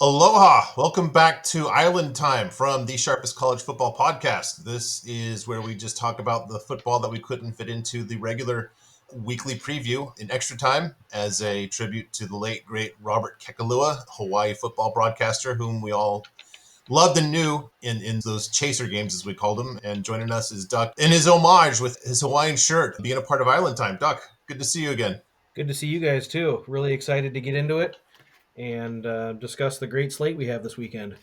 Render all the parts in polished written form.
Aloha! Welcome back to Island Time from the Sharpest College Football Podcast. This is where we just talk about the football that we couldn't fit into the regular weekly preview in extra time as a tribute to the late, great Robert Kekalua, Hawaii football broadcaster, whom we all loved and knew in those chaser games, as we called them. And joining us is Duck in his homage with his Hawaiian shirt, being a part of Island Time. Duck, good to see you again. Good to see you guys too. Really excited to get into it and discuss the great slate we have this weekend.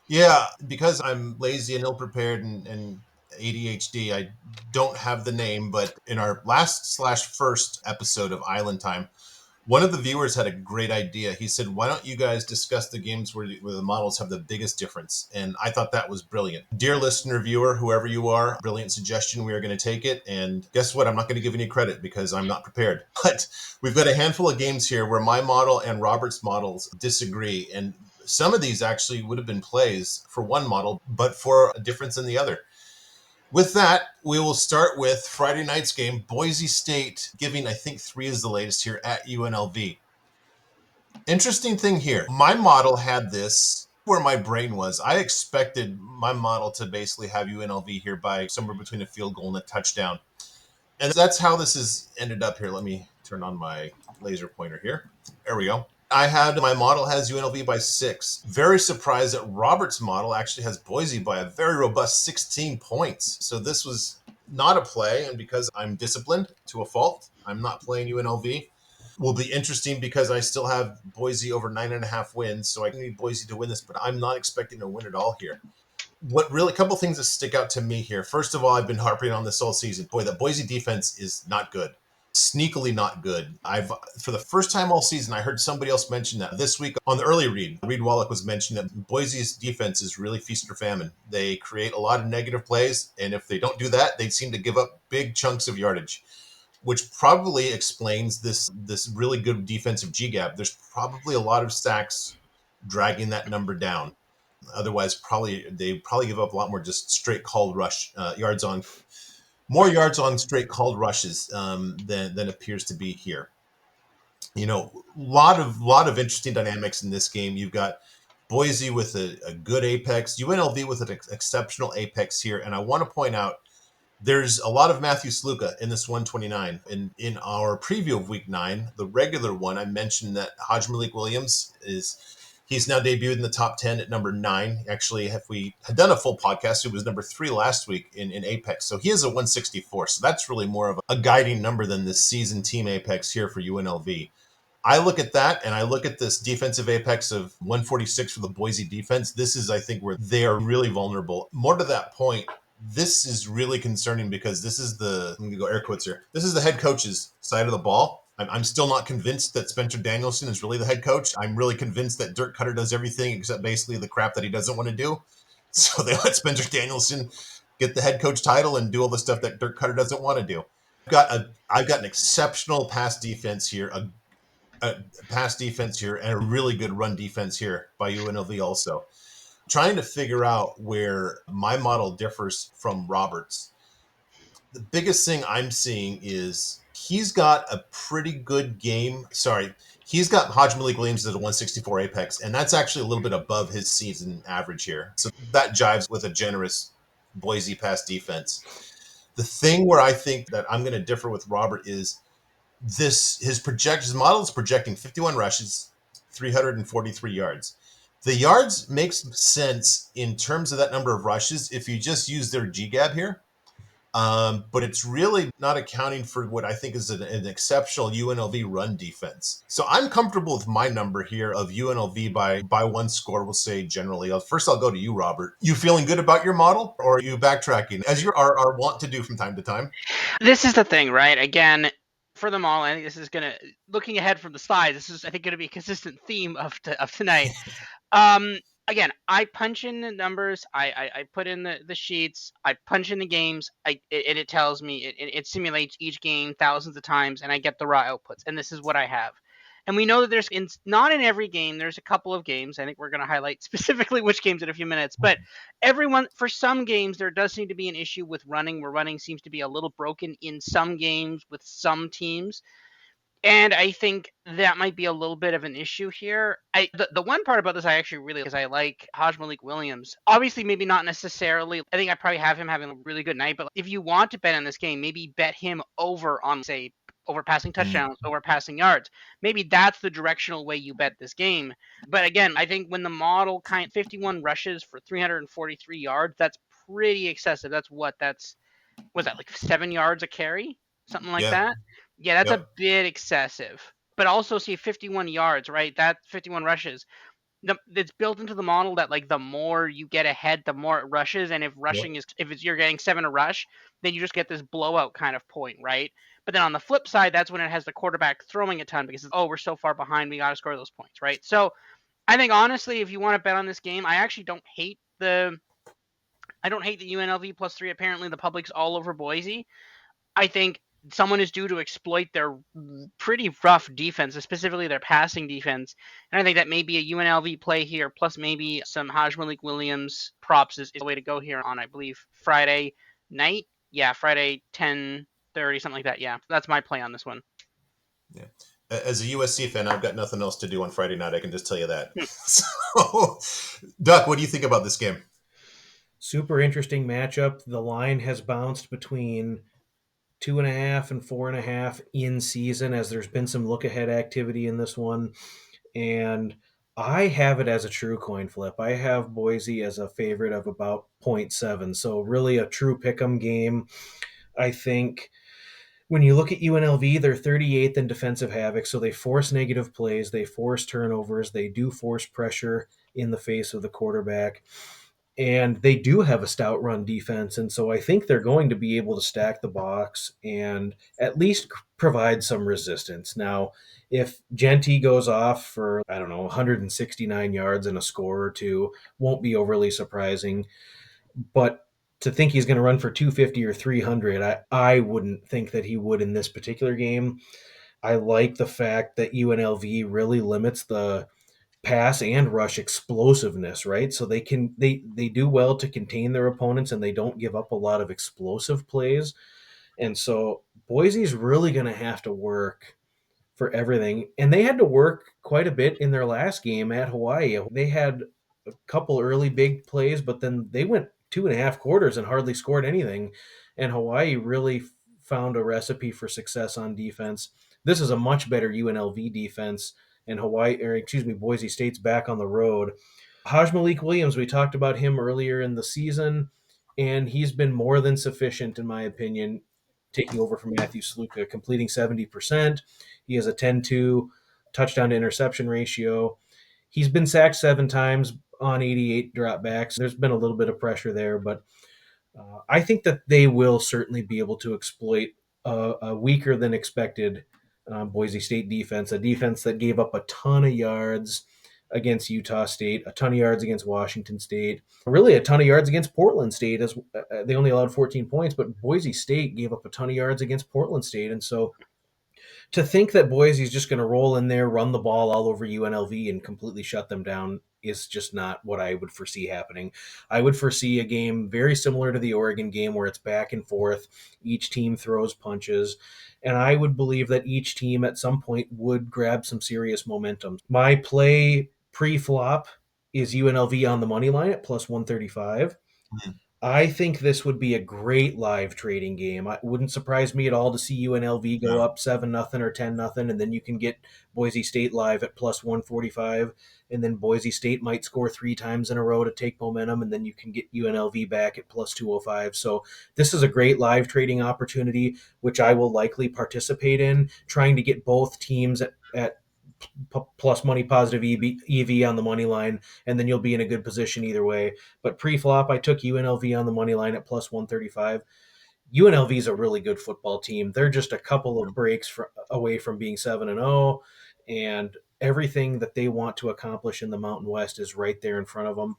Yeah, because I'm lazy and ill prepared and ADHD, I don't have the name, but in our last/first episode of Island Time, one of the viewers had a great idea. He said, "Why don't you guys discuss the games where the models have the biggest difference?" And I thought that was brilliant. Dear listener, viewer, whoever you are, brilliant suggestion. We are going to take it. And guess what? I'm not going to give any credit because I'm not prepared. But we've got a handful of games here where my model and Robert's models disagree. And some of these actually would have been plays for one model, but for a difference in the other. With that, we will start with Friday night's game, Boise State giving, I think, 3 is the latest here at UNLV. Interesting thing here. My model had this where my brain was. I expected my model to basically have UNLV here by somewhere between a field goal and a touchdown. And that's how this has ended up here. Let me turn on my laser pointer here. There we go. I had my model has UNLV by 6. Very surprised that Robert's model actually has Boise by a very robust 16 points. So this was not a play, and because I'm disciplined to a fault, I'm not playing UNLV. Will be interesting because I still have Boise over 9.5 wins, so I need Boise to win this, but I'm not expecting to win at all here. What really, a couple things that stick out to me here. First of all, I've been harping on this all season. Boy, that Boise defense is not good. Sneakily not good. For the first time all season, I heard somebody else mention that this week on the early read. Reed Wallach was mentioning that Boise's defense is really feast or famine. They create a lot of negative plays, and if they don't do that, they seem to give up big chunks of yardage, which probably explains this really good defensive G-gap. There's probably a lot of sacks dragging that number down. Otherwise, they probably give up a lot more just straight called rush yards on more yards on straight called rushes than appears to be here. You know, lot of interesting dynamics in this game. You've got Boise with a good apex, UNLV with an exceptional apex here, and I want to point out there's a lot of Matthew Sluka in this 129. In our preview of Week 9, the regular one, I mentioned that Hajj Malik Williams he's now debuted in the top 10 at number 9. Actually, if we had done a full podcast, it was number 3 last week in Apex. So he is a 164. So that's really more of a guiding number than this season team Apex here for UNLV. I look at that and I look at this defensive apex of 146 for the Boise defense. This is, I think, where they are really vulnerable. More to that point, this is really concerning because this is I'm going to go air quotes here. This is the head coach's side of the ball. I'm still not convinced that Spencer Danielson is really the head coach. I'm really convinced that Dirk Cutter does everything except basically the crap that he doesn't want to do. So they let Spencer Danielson get the head coach title and do all the stuff that Dirk Cutter doesn't want to do. I've got an exceptional pass defense here, a pass defense here, and a really good run defense here by UNLV also. Trying to figure out where my model differs from Robert's. The biggest thing I'm seeing is he's got a pretty good game. Sorry, he's got Hajj Malik Williams at a 164 apex, and that's actually a little bit above his season average here. So that jives with a generous Boise pass defense. The thing where I think that I'm going to differ with Robert is his model is projecting 51 rushes, 343 yards. The yards makes sense in terms of that number of rushes if you just use their GGAB here. But it's really not accounting for what I think is an exceptional UNLV run defense. So I'm comfortable with my number here of UNLV by one score, we'll say generally. First, I'll go to you, Robert. You feeling good about your model, or are you backtracking, as you are wont to do from time to time? This is the thing, right? Again, for them all, I think this is looking ahead from the slides, this is, I think, going to be a consistent theme of tonight. Again, I punch in the numbers, I put in the sheets, I punch in the games, it tells me, it simulates each game thousands of times, and I get the raw outputs, and this is what I have. And we know that not in every game, there's a couple of games, I think we're going to highlight specifically which games in a few minutes, but for some games, there does seem to be an issue with running, where running seems to be a little broken in some games with some teams. And I think that might be a little bit of an issue here. The one part about this I actually really is I like Haj Malik Williams. Obviously, maybe not necessarily. I think I probably have him having a really good night. But if you want to bet on this game, maybe bet him over on, say, over passing Mm. touchdowns, over passing yards. Maybe that's the directional way you bet this game. But again, I think when the model 51 rushes for 343 yards, that's pretty excessive. That's was that like 7 yards a carry, something like Yeah. that. Yeah, that's a Yep. bit excessive. But also, see, 51 yards, right? That 51 rushes. It's built into the model that like the more you get ahead, the more it rushes. And if Yep. rushing is if it's you're getting 7 a rush, then you just get this blowout kind of point, right? But then on the flip side, that's when it has the quarterback throwing a ton because it's, oh, we're so far behind, we got to score those points, right? So I think honestly, if you want to bet on this game, I actually don't hate the UNLV +3. Apparently, the public's all over Boise. I think someone is due to exploit their pretty rough defense, specifically their passing defense. And I think that maybe a UNLV play here, plus maybe some Haj Malik Williams props is the way to go here on, I believe, Friday night. Yeah, Friday 10:30, something like that. Yeah, that's my play on this one. Yeah. As a USC fan, I've got nothing else to do on Friday night. I can just tell you that. Hmm. So, Duck, what do you think about this game? Super interesting matchup. The line has bounced between 2.5 and 4.5 in season as there's been some look ahead activity in this one. And I have it as a true coin flip. I have Boise as a favorite of about 0.7. So really a true pick 'em game. I think when you look at UNLV, they're 38th in defensive havoc. So they force negative plays, they force turnovers, they do force pressure in the face of the quarterback. And they do have a stout run defense. And so I think they're going to be able to stack the box and at least provide some resistance. Now, if Genty goes off for, I don't know, 169 yards and a score or two, won't be overly surprising. But to think he's going to run for 250 or 300, I wouldn't think that he would in this particular game. I like the fact that UNLV really limits the pass and rush explosiveness, right? So they do well to contain their opponents and they don't give up a lot of explosive plays. And so Boise's really going to have to work for everything. And they had to work quite a bit in their last game at Hawaii. They had a couple early big plays, but then they went 2.5 quarters and hardly scored anything. And Hawaii really found a recipe for success on defense. This is a much better UNLV defense, and Boise State's back on the road. Haj Malik Williams, we talked about him earlier in the season, and he's been more than sufficient, in my opinion, taking over from Matthew Sluka, completing 70%. He has a 10-2 touchdown to interception ratio. He's been sacked 7 times on 88 dropbacks. There's been a little bit of pressure there, but I think that they will certainly be able to exploit a weaker than expected Boise State defense, a defense that gave up a ton of yards against Utah State, a ton of yards against Washington State, really a ton of yards against Portland State. As they only allowed 14 points, but Boise State gave up a ton of yards against Portland State, and so to think that Boise's just going to roll in there, run the ball all over UNLV, and completely shut them down is just not what I would foresee happening. I would foresee a game very similar to the Oregon game where it's back and forth. Each team throws punches. And I would believe that each team at some point would grab some serious momentum. My play pre-flop is UNLV on the money line at plus 135. Mm. I think this would be a great live trading game. It wouldn't surprise me at all to see UNLV go Yeah. up 7-0 or 10-0, and then you can get Boise State live at plus 145, and then Boise State might score 3 times in a row to take momentum, and then you can get UNLV back at plus 205. So this is a great live trading opportunity, which I will likely participate in, trying to get both teams at plus money positive EV on the money line, and then you'll be in a good position either way. But pre-flop, I took UNLV on the money line at plus 135. UNLV is a really good football team. They're just a couple of breaks away from being 7-0, and everything that they want to accomplish in the Mountain West is right there in front of them.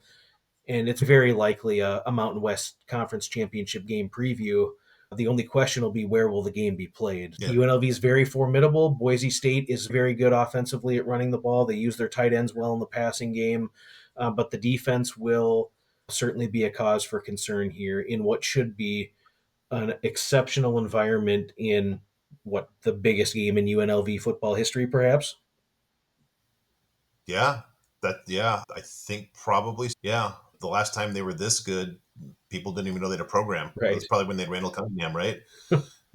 And it's very likely a Mountain West Conference Championship game preview. The only question will be where will the game be played. Yeah. UNLV is very formidable. Boise State is very good offensively at running the ball. They use their tight ends well in the passing game, but the defense will certainly be a cause for concern here in what should be an exceptional environment in the biggest game in UNLV football history, perhaps. Yeah, I think probably. Yeah, the last time they were this good, people didn't even know they had a program. It was Right. probably when they had Randall Cunningham, right?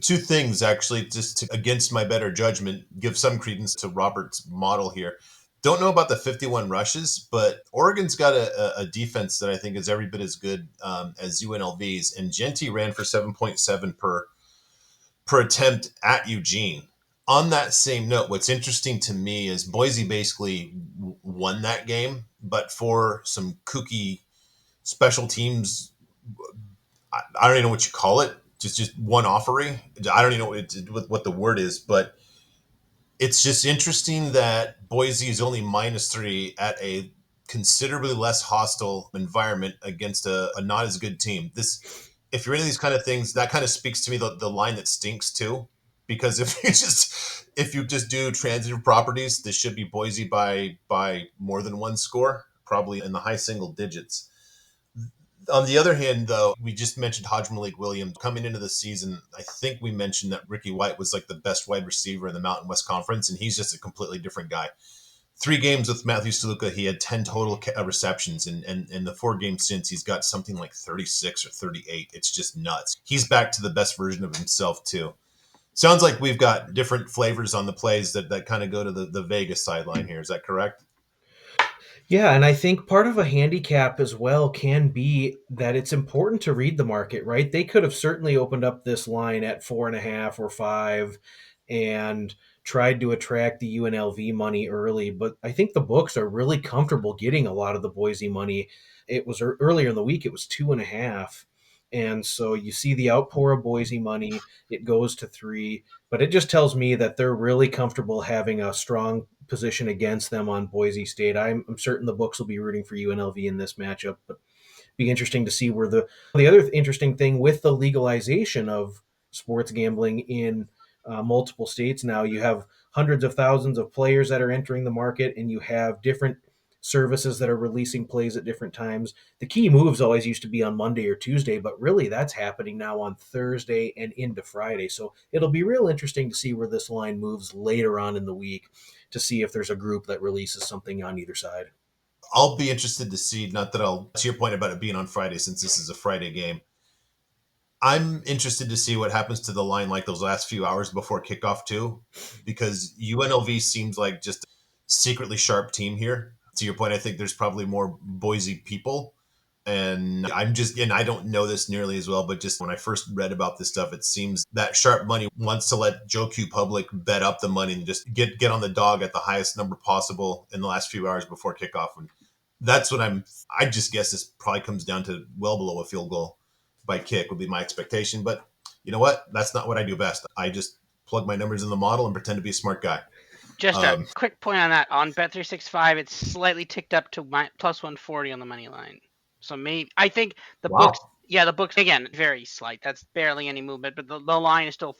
Two things actually, just to, against my better judgment, give some credence to Robert's model here. Don't know about the 51 rushes, but Oregon's got a defense that I think is every bit as good as UNLV's. And Genty ran for 7.7 per attempt at Eugene. On that same note, what's interesting to me is Boise basically won that game, but for some kooky special teams, I don't even know what you call it, just one offery. I don't even know what the word is, but it's just interesting that Boise is only -3 at a considerably less hostile environment against a not as good team. If you're into these kind of things, that kind of speaks to me the line that stinks too. Because if you just do transitive properties, this should be Boise by more than one score, probably in the high single digits. On the other hand, though, we just mentioned Hodge Malik Williams coming into the season. I think we mentioned that Ricky White was like the best wide receiver in the Mountain West Conference, and he's just a completely different guy. 3 games with Matthew Saluka, he had 10 total receptions, and in the 4 games since, he's got something like 36 or 38. It's just nuts. He's back to the best version of himself, too. Sounds like we've got different flavors on the plays that kind of go to the Vegas sideline here. Is that correct? Yeah, and I think part of a handicap as well can be that it's important to read the market, right? They could have certainly opened up this line at 4.5 or 5 and tried to attract the UNLV money early, but I think the books are really comfortable getting a lot of the Boise money. It was earlier in the week, it was 2.5. And so you see the outpour of Boise money, it goes to 3, but it just tells me that they're really comfortable having a strong position against them on Boise State. I'm certain the books will be rooting for UNLV in this matchup, but be interesting to see where the other interesting thing with the legalization of sports gambling in multiple states now, you have hundreds of thousands of players that are entering the market, and you have different services that are releasing plays at different times. The key moves always used to be on Monday or Tuesday, but really that's happening now on Thursday and into Friday. So it'll be real interesting to see where this line moves later on in the week, to see if there's a group that releases something on either side. I'll be interested to see, not that I'll, to your point about it being on Friday, since this is a Friday game, I'm interested to see what happens to the line like those last few hours before kickoff too, because UNLV seems like just a secretly sharp team here. To your point, I think there's probably more Boise people. And I don't know this nearly as well, but just when I first read about this stuff, it seems that sharp money wants to let Joe Q Public bet up the money and just get on the dog at the highest number possible in the last few hours before kickoff. And that's what I just guess this probably comes down to well below a field goal by kick would be my expectation. But you know what? That's not what I do best. I just plug my numbers in the model and pretend to be a smart guy. Just a quick point on that. On Bet365, it's slightly ticked up to plus 140 on the money line. So maybe I think the books, Wow. yeah, the books again very slight. That's barely any movement, but the line is still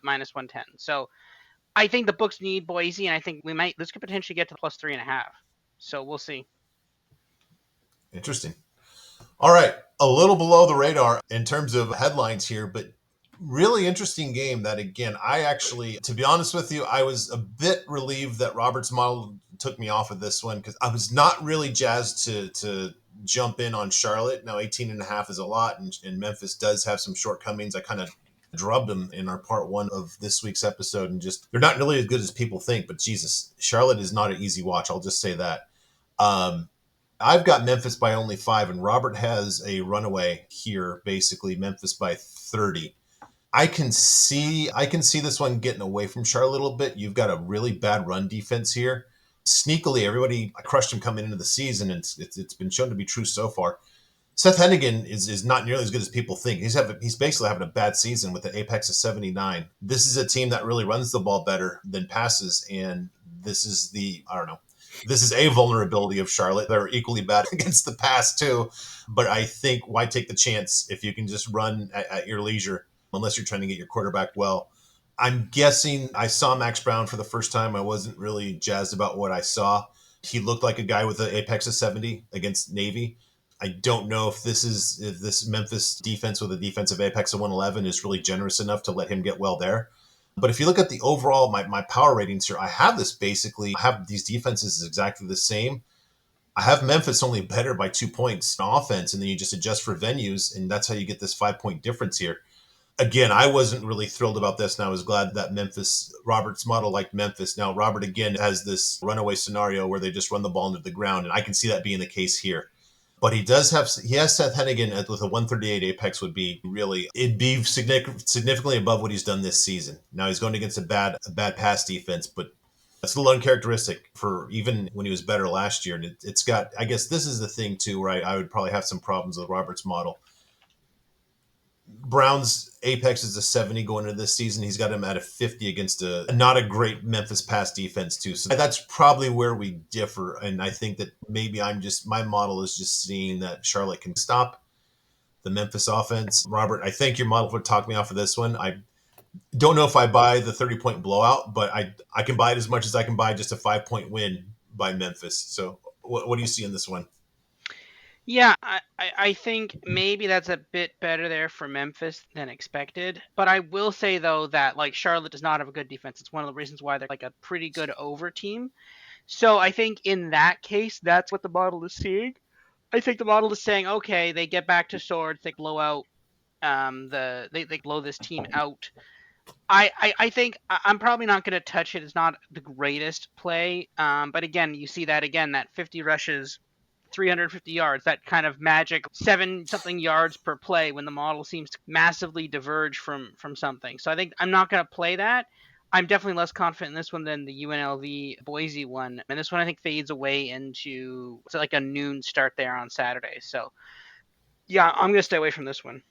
minus 110. So I think the books need Boise, and I think this could potentially get to plus 3.5. So we'll see. Interesting. All right. A little below the radar in terms of headlines here, but really interesting game that, again, I actually, to be honest with you, I was a bit relieved that Robert's model took me off of this one because I was not really jazzed to jump in on Charlotte. Now, 18.5 is a lot, and Memphis does have some shortcomings. I kind of drubbed them in our part 1 of this week's episode, and just, they're not nearly as good as people think, but Jesus, Charlotte is not an easy watch. I'll just say that. I've got Memphis by only 5, and Robert has a runaway here, basically Memphis by 30. I can see this one getting away from Charlotte a little bit. You've got a really bad run defense here. Sneakily, everybody crushed him coming into the season, and it's been shown to be true so far. Seth Hennigan is not nearly as good as people think. He's basically having a bad season with an apex of 79. This is a team that really runs the ball better than passes, and this is I don't know. This is a vulnerability of Charlotte. They're equally bad against the pass too, but I think why take the chance if you can just run at your leisure, unless you're trying to get your quarterback well. I'm guessing I saw Max Brown for the first time. I wasn't really jazzed about what I saw. He looked like a guy with an apex of 70 against Navy. I don't know if this Memphis defense with a defensive apex of 111 is really generous enough to let him get well there. But if you look at the overall, my power ratings here, I have this basically, I have these defenses exactly the same. I have Memphis only better by 2 points on offense, and then you just adjust for venues, and that's how you get this 5 point difference here. Again, I wasn't really thrilled about this, and I was glad that Robert's model liked Memphis. Now, Robert again has this runaway scenario where they just run the ball into the ground, and I can see that being the case here. But he has Seth Hennigan with a 138 apex would be really, it'd be significantly above what he's done this season. Now he's going against a bad pass defense, but that's a little uncharacteristic for even when he was better last year. And it's got, I guess this is the thing too, where I would probably have some problems with Robert's model. Brown's apex is a 70 going into this season. He's got him at a 50 against a not a great Memphis pass defense too. So that's probably where we differ. And I think that maybe my model is just seeing that Charlotte can stop the Memphis offense. Robert, I think your model would talk me off of this one. I don't know if I buy the 30-point blowout, but I can buy it as much as I can buy just a 5 point win by Memphis. So what do you see in this one? Yeah, I think maybe that's a bit better there for Memphis than expected. But I will say, though, that like Charlotte does not have a good defense. It's one of the reasons why they're like a pretty good over team. So I think in that case, that's what the model is seeing. I think the model is saying, okay, they get back to swords, they blow out they blow this team out. I think I'm probably not going to touch it. It's not the greatest play. But again, you see that again, that 50 rushes, 350 yards, that kind of magic 7-something yards per play when the model seems to massively diverge from something. So I think I'm not going to play that. I'm definitely less confident in this one than the UNLV Boise one. And this one I think fades away into like a noon start there on Saturday. So yeah, I'm going to stay away from this one.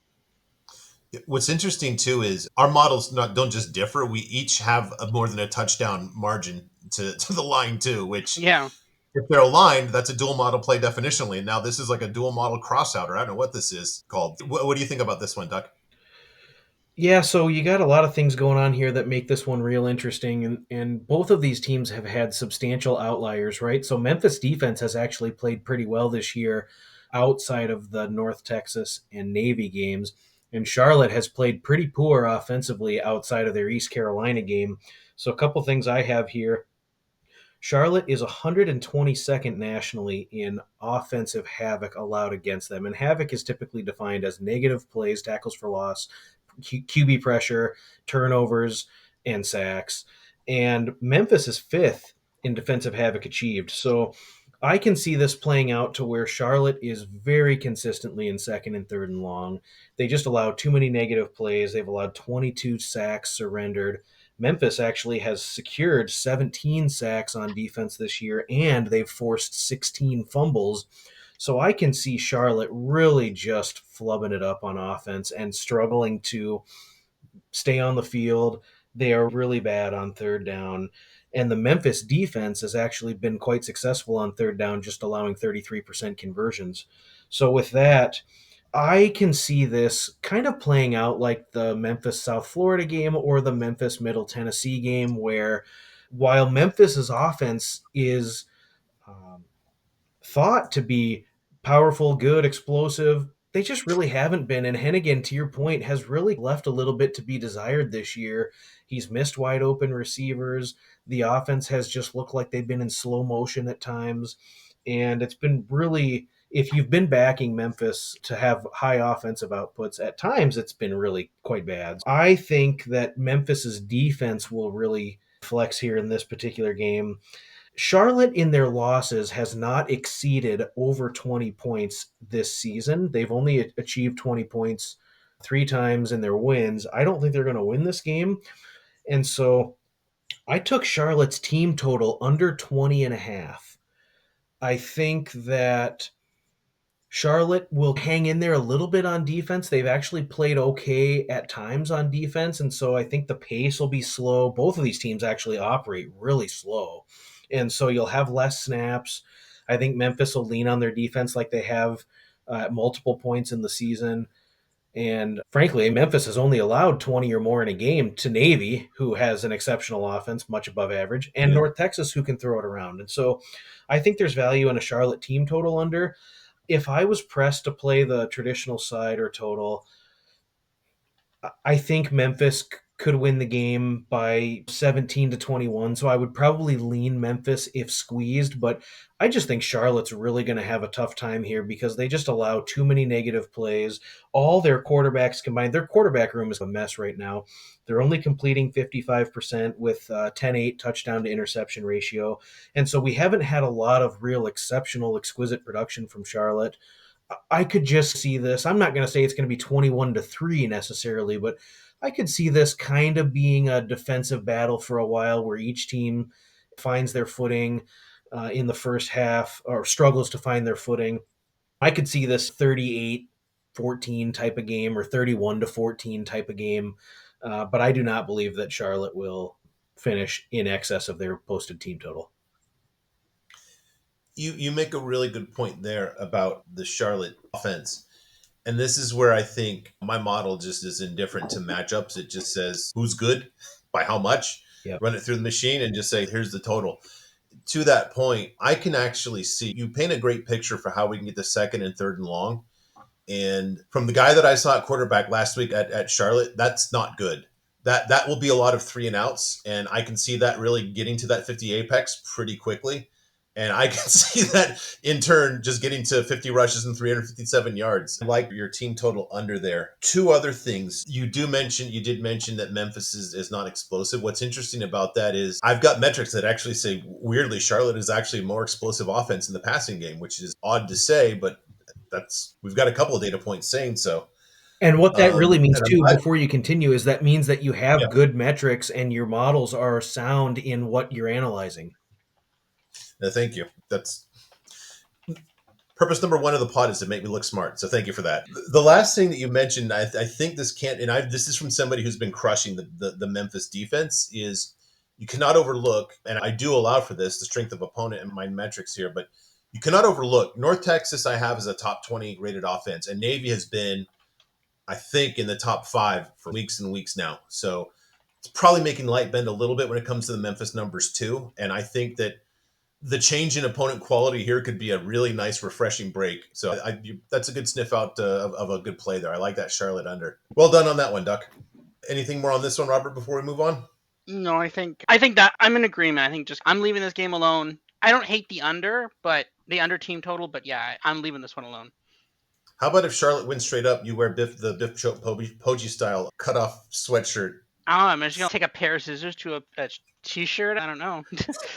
What's interesting too is our models don't just differ. We each have more than a touchdown margin to the line too, which Yeah. if they're aligned, that's a dual model play definitionally. And now this is like a dual model crossouter. I don't know what this is called. What do you think about this one, Duck? Yeah, so you got a lot of things going on here that make this one real interesting, and both of these teams have had substantial outliers, right? So Memphis defense has actually played pretty well this year outside of the North Texas and Navy games, and Charlotte has played pretty poor offensively outside of their East Carolina game. So a couple things I have here. Charlotte is 122nd nationally in offensive havoc allowed against them. And havoc is typically defined as negative plays, tackles for loss, QB pressure, turnovers, and sacks. And Memphis is fifth in defensive havoc achieved. So I can see this playing out to where Charlotte is very consistently in second and third and long. They just allow too many negative plays. They've allowed 22 sacks surrendered. Memphis actually has secured 17 sacks on defense this year, and they've forced 16 fumbles. So I can see Charlotte really just flubbing it up on offense and struggling to stay on the field. They are really bad on third down. And the Memphis defense has actually been quite successful on third down, just allowing 33% conversions. So with that, I can see this kind of playing out like the Memphis South Florida game or the Memphis Middle Tennessee game, where while Memphis's offense is um, thought to be powerful, good, explosive, they just really haven't been. And Hennigan, to your point, has really left a little bit to be desired this year. He's missed wide open receivers. The offense has just looked like they've been in slow motion at times. And it's been really, if you've been backing Memphis to have high offensive outputs, at times it's been really quite bad. I think that Memphis's defense will really flex here in this particular game. Charlotte, in their losses, has not exceeded over 20 points this season. They've only achieved 20 points 3 times in their wins. I don't think they're going to win this game. And so I took Charlotte's team total under 20 and a half. I think that Charlotte will hang in there a little bit on defense. They've actually played okay at times on defense, and so I think the pace will be slow. Both of these teams actually operate really slow, and so you'll have less snaps. I think Memphis will lean on their defense like they have at multiple points in the season. And frankly, Memphis has only allowed 20 or more in a game to Navy, who has an exceptional offense, much above average, and Yeah. North Texas, who can throw it around. And so I think there's value in a Charlotte team total under. If I was pressed to play the traditional side or total, I think Memphis could win the game by 17 to 21. So I would probably lean Memphis if squeezed, but I just think Charlotte's really going to have a tough time here because they just allow too many negative plays. All their quarterbacks combined, their quarterback room is a mess right now. They're only completing 55% with 10-8 touchdown to interception ratio. And so we haven't had a lot of real exceptional, exquisite production from Charlotte. I could just see this. I'm not going to say it's going to be 21 to 3 necessarily, but I could see this kind of being a defensive battle for a while where each team finds their footing in the first half or struggles to find their footing. I could see this 38-14 type of game or 31 to 14 type of game, but I do not believe that Charlotte will finish in excess of their posted team total. You make a really good point there about the Charlotte offense. And this is where I think my model just is indifferent to matchups. It just says who's good, by how much, Yep. run it through the machine and just say, here's the total. To that point, I can actually see you paint a great picture for how we can get the second and third and long. And from the guy that I saw at quarterback last week at Charlotte, that's not good. That will be a lot of 3-and-outs, and I can see that really getting to that 50 apex pretty quickly. And I can see that in turn just getting to 50 rushes and 357 yards. I like your team total under there. Two other things. You did mention that Memphis is not explosive. What's interesting about that is I've got metrics that actually say, weirdly, Charlotte is actually a more explosive offense in the passing game, which is odd to say, but we've got a couple of data points saying so. And what that really means And I'm too, glad. before you continue, is that means that you have Yeah, good metrics and your models are sound in what you're analyzing. no, thank you. That's purpose number one of the pod is to make me look smart. So thank you for that. The last thing that you mentioned, I think this can't, and this is from somebody who's been crushing the Memphis defense, is you cannot overlook, and I do allow for this, the strength of opponent and my metrics here, but you cannot overlook North Texas. I have as a top 20 rated offense, and Navy has been, I think, in the top 5 for weeks and weeks now. So it's probably making light bend a little bit when it comes to the Memphis numbers too. And I think that the change in opponent quality here could be a really nice, refreshing break. So that's a good sniff out of a good play there. I like that Charlotte under. Well done on that one, Duck. Anything more on this one, Robert, before we move on? No, I think that I'm in agreement. I think just I'm leaving this game alone. I don't hate the under, but the under team total, but yeah, I'm leaving this one alone. How about if Charlotte wins straight up, you wear the Biff Chope Poggi style cutoff sweatshirt? Oh, I'm just gonna take a pair of scissors to a t-shirt. I don't know.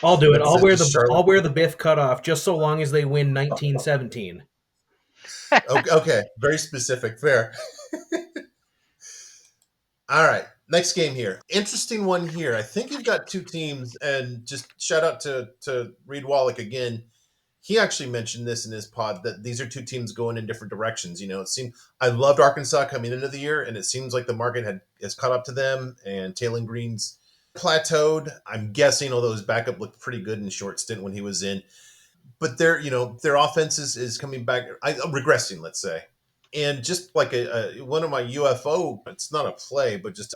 I'll do it. That says just Charlotte. I'll wear the Biff cutoff just so long as they win 1917. Okay, very specific. Fair. All right. Next game here. Interesting one here. I think you've got two teams, and just shout out to Reed Wallach again. He actually mentioned this in his pod that these are two teams going in different directions. It seemed I loved Arkansas coming into the year, and it seems like the market has caught up to them, and Taylon Green's plateaued. I'm guessing, although his backup looked pretty good in short stint when he was in, but their offense is coming back, regressing, let's say. And just like one of my UFO, it's not a play, but just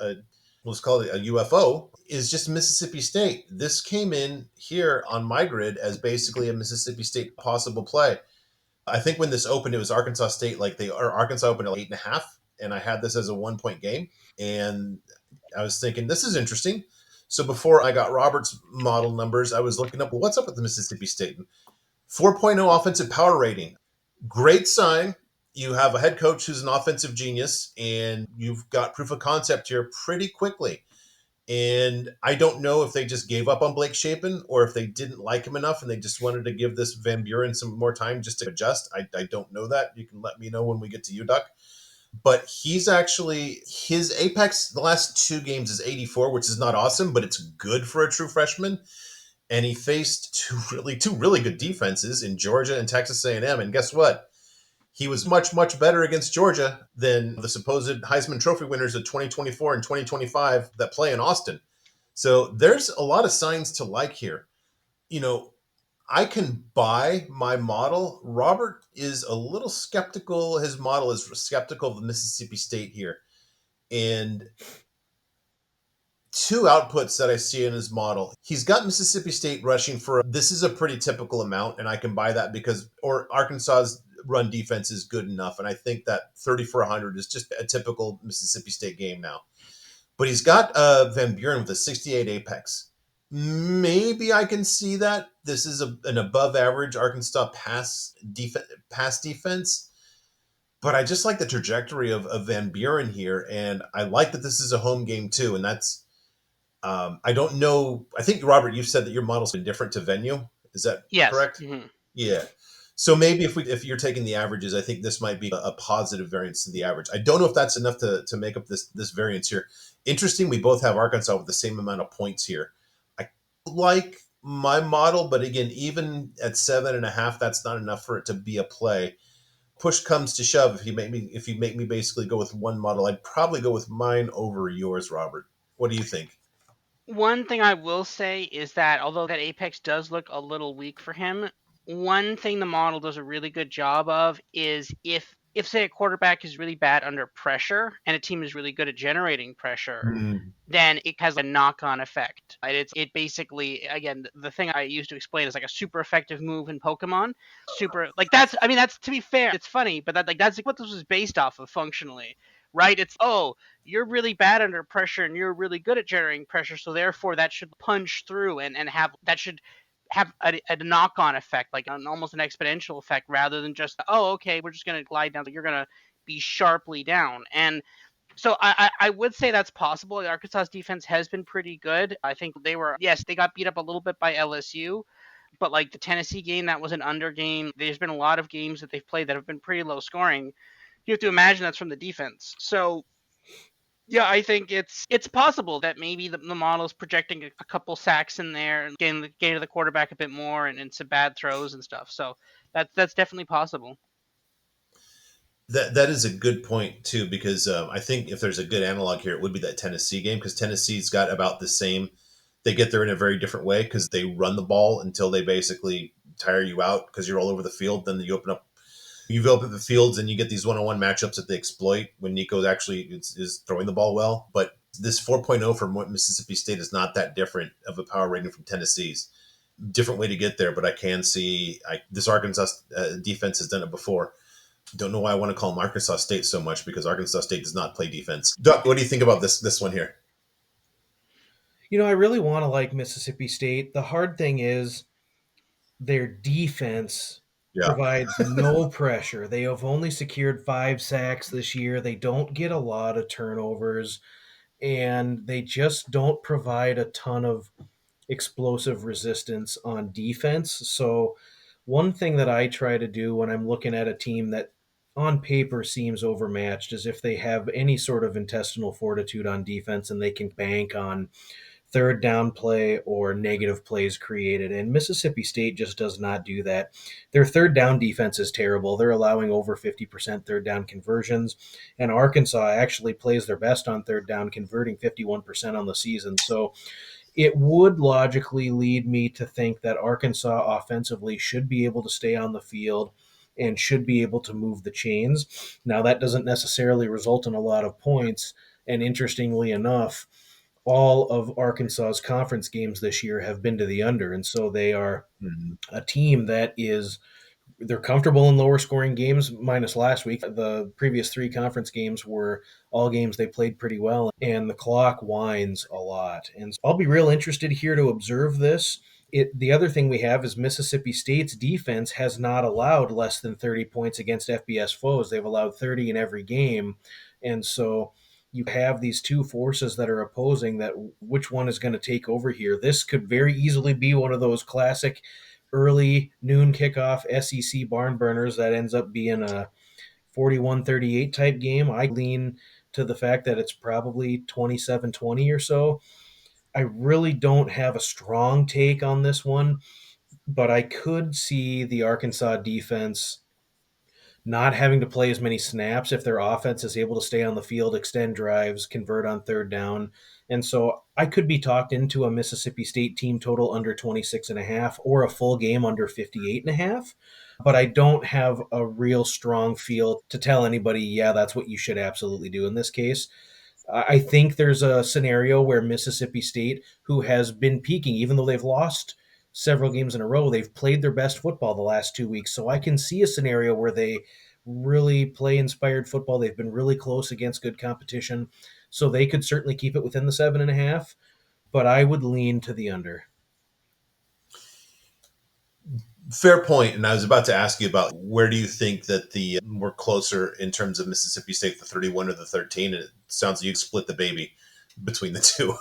let's call it a UFO, is just Mississippi State. This came in here on my grid as basically a Mississippi State possible play. I think when this opened, it was Arkansas State, Arkansas opened at 8.5, and I had this as a 1-point game. And I was thinking, this is interesting. So before I got Robert's model numbers, I was looking up, well, what's up with the Mississippi State? 4.0 offensive power rating. Great sign. You have a head coach who's an offensive genius, and you've got proof of concept here pretty quickly. And I don't know if they just gave up on Blake Shapen or if they didn't like him enough and they just wanted to give this Van Buren some more time just to adjust. I don't know that. You can let me know when we get to you, Duck. But he's actually, his apex the last 2 games is 84, which is not awesome, but it's good for a true freshman. And he faced two really good defenses in Georgia and Texas A&M. And guess what? He was much, much better against Georgia than the supposed Heisman Trophy winners of 2024 and 2025 that play in Austin. So there's a lot of signs to like here. I can buy my model. Robert is a little skeptical. His model is skeptical of Mississippi State here. And 2 outputs that I see in his model. He's got Mississippi State rushing for, this is a pretty typical amount, and I can buy that or Arkansas's run defense is good enough. And I think that 30 for 100 is just a typical Mississippi State game now. But he's got Van Buren with a 68 apex. Maybe I can see that. This is an above average Arkansas pass defense. But I just like the trajectory of Van Buren here. And I like that this is a home game too. And that's, I don't know. I think, Robert, you've said that your model's been different to venue. Is that Yes. correct? Yeah. So maybe if you're taking the averages, I think this might be a positive variance to the average. I don't know if that's enough to make up this variance here. Interesting, we both have Arkansas with the same amount of points here. I like my model, but again, even at 7.5, that's not enough for it to be a play. Push comes to shove. If you make me basically go with one model, I'd probably go with mine over yours, Robert. What do you think? One thing I will say is that although that Apex does look a little weak for him, one thing the model does a really good job of is if say a quarterback is really bad under pressure and a team is really good at generating pressure, Mm. then it has a knock-on effect. It basically, again, the thing I used to explain is like a super effective move in Pokemon. Super, like that's, I mean, that's, to be fair, it's funny, but that's like what this was based off of functionally, right? It's, oh, you're really bad under pressure and you're really good at generating pressure, so therefore that should punch through and have that should have a knock-on effect, like almost an exponential effect, rather than just, oh, okay, we're just going to glide down, you're going to be sharply down. And so I would say that's possible. Arkansas's defense has been pretty good. I think yes, they got beat up a little bit by LSU, but like the Tennessee game, that was an under game. There's been a lot of games that they've played that have been pretty low scoring. You have to imagine that's from the defense. So yeah, I think it's possible that maybe the model is projecting a couple sacks in there and getting to the quarterback a bit more and some bad throws and stuff. So that's definitely possible. That is a good point too, because I think if there's a good analog here, it would be that Tennessee game, because Tennessee's got about the same. They get there in a very different way because they run the ball until they basically tire you out because you're all over the field. Then you've opened the fields and you get these one-on-one matchups that they exploit when Nico actually is throwing the ball well. But this 4.0 from Mississippi State is not that different of a power rating from Tennessee's. Different way to get there, but I can see this Arkansas defense has done it before. Don't know why I want to call them Arkansas State so much, because Arkansas State does not play defense. Duck, what do you think about this one here? I really want to like Mississippi State. The hard thing is their defense Yeah. provides no pressure. They have only secured 5 sacks this year. They don't get a lot of turnovers, and they just don't provide a ton of explosive resistance on defense. So, one thing that I try to do when I'm looking at a team that on paper seems overmatched is if they have any sort of intestinal fortitude on defense and they can bank on third down play or negative plays created. And Mississippi State just does not do that. Their third down defense is terrible. They're allowing over 50% third down conversions. And Arkansas actually plays their best on third down, converting 51% on the season. So it would logically lead me to think that Arkansas offensively should be able to stay on the field and should be able to move the chains. Now, that doesn't necessarily result in a lot of points. And interestingly enough, all of Arkansas's conference games this year have been to the under. And so they are Mhm. a team that they're comfortable in lower scoring games, minus last week. The previous 3 conference games were all games they played pretty well, and the clock winds a lot. And I'll be real interested here to observe this. The other thing we have is Mississippi State's defense has not allowed less than 30 points against FBS foes. They've allowed 30 in every game. And so you have these two forces that are opposing that which one is going to take over here. This could very easily be one of those classic early noon kickoff SEC barn burners that ends up being a 41-38 type game. I lean to the fact that it's probably 27-20 or so. I really don't have a strong take on this one, but I could see the Arkansas defense not having to play as many snaps if their offense is able to stay on the field, extend drives, convert on third down. And so I could be talked into a Mississippi State team total under 26.5 or a full game under 58.5. But I don't have a real strong feel to tell anybody, yeah, that's what you should absolutely do in this case. I think there's a scenario where Mississippi State, who has been peaking, even though they've lost several games in a row. They've played their best football the last 2 weeks. So I can see a scenario where they really play inspired football. They've been really close against good competition. So they could certainly keep it within the 7.5, but I would lean to the under. Fair point. And I was about to ask you about where do you think that we're closer in terms of Mississippi State, the 31 or the 13? And it sounds like you split the baby between the two.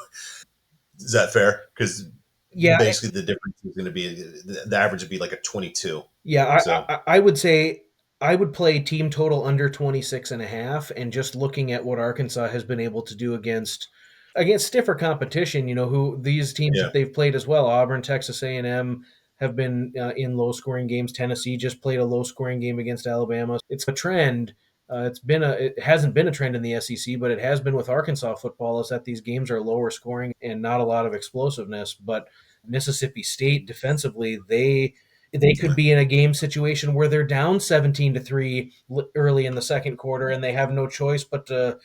Is that fair? Because Yeah, basically the difference is going to be the average would be like a 22. yeah, So I would say I would play team total under 26.5, and just looking at what Arkansas has been able to do against stiffer competition, who these teams yeah, that they've played as well, Auburn, Texas A&M, have been in low scoring games. Tennessee just played a low scoring game against Alabama. It's a trend. It hasn't been a trend in the SEC, but it has been with Arkansas football, is that these games are lower scoring and not a lot of explosiveness. But Mississippi State defensively, they could be in a game situation where they're down 17-3 early in the second quarter, and they have no choice but to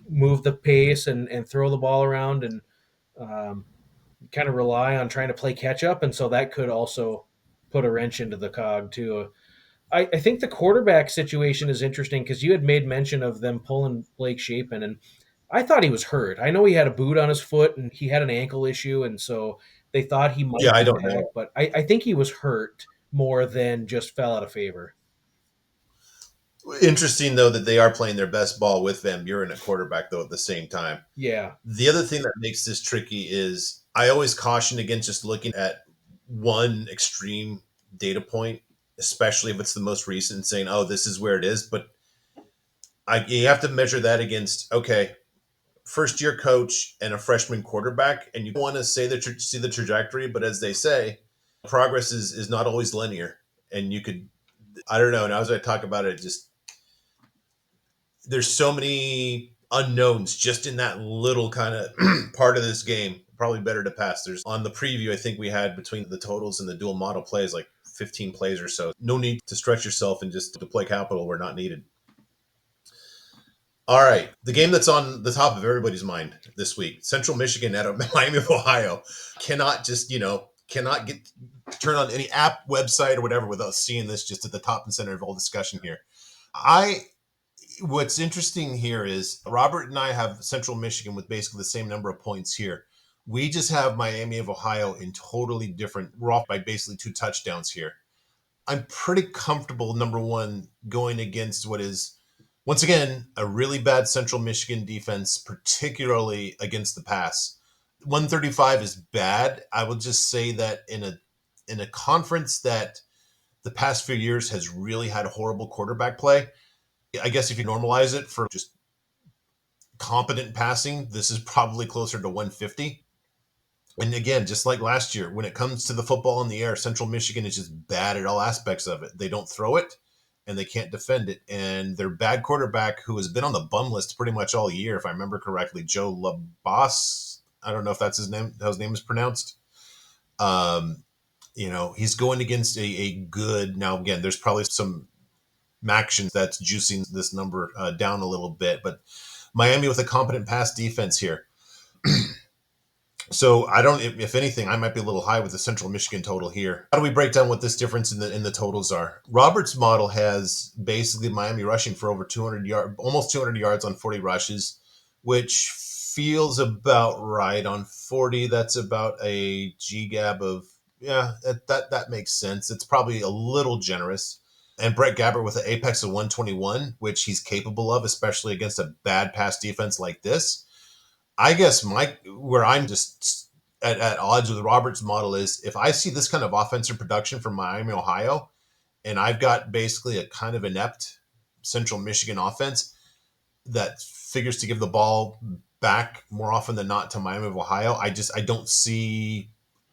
move the pace and throw the ball around and um, kind of rely on trying to play catch up. And so that could also put a wrench into the cog too. I think the quarterback situation is interesting because you had made mention of them pulling Blake Shapen, and I thought he was hurt. I know he had a boot on his foot and he had an ankle issue, and so they thought he yeah, might I be don't back, know. but I think he was hurt more than just fell out of favor. Interesting though that they are playing their best ball with Van Buren at quarterback though at the same time. Yeah. The other thing that makes this tricky is I always caution against just looking at one extreme data point, especially if it's the most recent, and saying, "Oh, this is where it is." But you have to measure that against okay, first year coach and a freshman quarterback, and you want to say that you see the trajectory, but as they say, progress is not always linear, and you could I don't know. And as I talk about it, just there's so many unknowns just in that little kind of part of this game. Probably better to pass. There's on the preview, I think we had between the totals and the dual model plays like 15 plays or so. No need to stretch yourself and just deploy capital where not needed. All right. The game that's on the top of everybody's mind this week, Central Michigan at Miami of Ohio. Cannot just, cannot get turn on any app, website, or whatever without seeing this just at the top and center of all discussion here. I What's interesting here is Robert and I have Central Michigan with basically the same number of points here. We just have Miami of Ohio in totally different. We're off by basically 2 touchdowns here. I'm pretty comfortable, number one, going against what is, once again, a really bad Central Michigan defense, particularly against the pass. 135 is bad. I will just say that in a conference that the past few years has really had horrible quarterback play, I guess if you normalize it for just competent passing, this is probably closer to 150. And again, just like last year, when it comes to the football in the air, Central Michigan is just bad at all aspects of it. They don't throw it and they can't defend it. And their bad quarterback, who has been on the bum list pretty much all year, if I remember correctly, Joe Labas. I don't know if that's his name, how his name is pronounced. Um, he's going against a good, now again, there's probably some actions that's juicing this number down a little bit, but Miami with a competent pass defense here. So I don't. If anything, I might be a little high with the Central Michigan total here. How do we break down what this difference in the totals are? Robert's model has basically Miami rushing for over almost 200 yards on 40 rushes, which feels about right on 40. That's about a GGAB of that makes sense. It's probably a little generous. And Brett Gabbert with an apex of 121, which he's capable of, especially against a bad pass defense like this. I guess where I'm just at odds with Robert's model is if I see this kind of offensive production from Miami, Ohio, and I've got basically a kind of inept Central Michigan offense that figures to give the ball back more often than not to Miami of Ohio, I don't see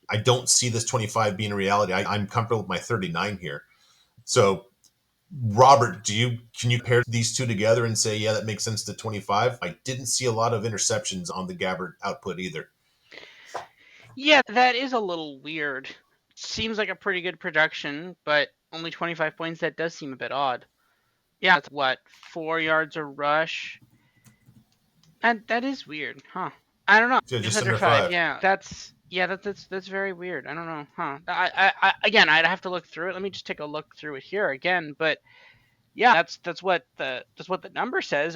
this 25 being a reality. I'm comfortable with my 39 here. So Robert, can you pair these two together and say, yeah, that makes sense to 25? I didn't see a lot of interceptions on the Gabbert output either. Yeah, that is a little weird. Seems like a pretty good production, but only 25 points. That does seem a bit odd. Yeah, it's what, 4 yards a rush? And that is weird, huh? I don't know. Yeah, Just just under under 5. five. Yeah, Yeah, that's very weird. I don't know, huh? Again, I'd have to look through it. Let me just take a look through it here again. But yeah, that's what the number says.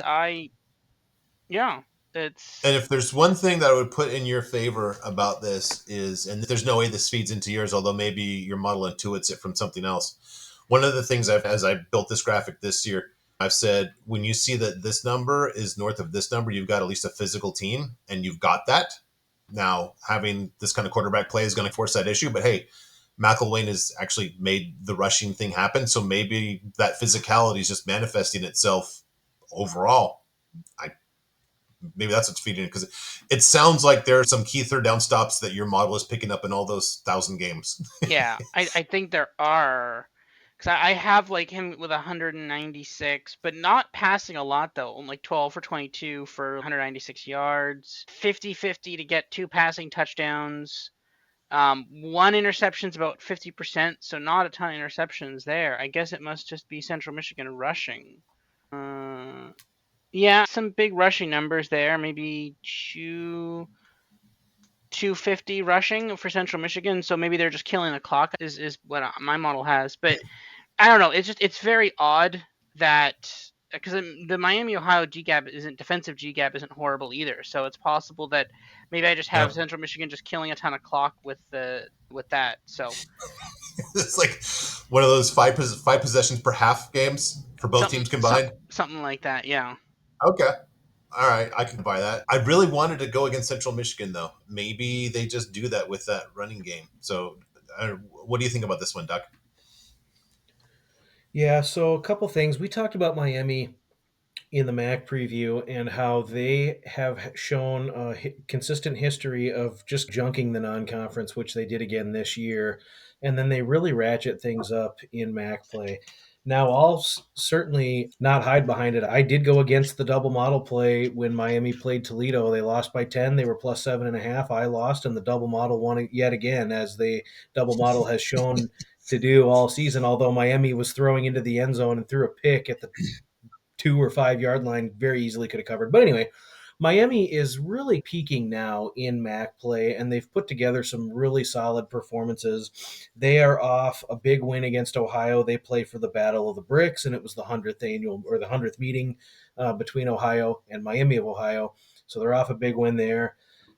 Yeah, And it's if there's one thing that I would put in your favor about this is, and there's no way this feeds into yours, although maybe your model intuits it from something else. One of the things as I built this graphic this year, I've said when you see that this number is north of this number, you've got at least a physical team, and you've got that. Now, having this kind of quarterback play is going to force that issue, but hey, McElwain has actually made the rushing thing happen, so maybe that physicality is just manifesting itself overall. I Maybe that's what's feeding it, because it sounds like there are some key third down stops that your model is picking up in all those 1,000 games. yeah. I think there are. Because I have like him with 196, but not passing a lot though. Like 12 for 22 for 196 yards, 50-50 to get 2 passing touchdowns. One interception's about 50%, so not a ton of interceptions there. I guess it must just be Central Michigan rushing. Yeah, some big rushing numbers there. Maybe 250 rushing for Central Michigan. So maybe they're just killing the clock. Is what my model has. But I don't know. It's very odd that because the Miami Ohio defensive GGAP isn't horrible either. So it's possible that maybe I just have Yep. Central Michigan just killing a ton of clock with that. So It's like one of those five possessions per half games for both something teams combined. something like that. Yeah. Okay. All right, I can buy that. I really wanted to go against Central Michigan, though. Maybe they just do that with that running game. So, what do you think about this one, Duck? Yeah, so a couple things. We talked about Miami in the MAC preview and how they have shown a consistent history of just junking the non-conference, which they did again this year, and then they really ratchet things up in MAC play. Now, I'll certainly not hide behind it. I did go against the double model play when Miami played Toledo. They lost by 10. They were plus 7.5. I lost, and the double model won it yet again, as the double model has shown to do all season. Although Miami was throwing into the end zone and threw a pick at the 2 or 5 yard line, very easily could have covered. But anyway, Miami is really peaking now in MAC play, and they've put together some really solid performances. They are off a big win against Ohio. They play for the Battle of the Bricks, and it was the 100th annual or the 100th meeting between Ohio and Miami of Ohio. So they're off a big win there.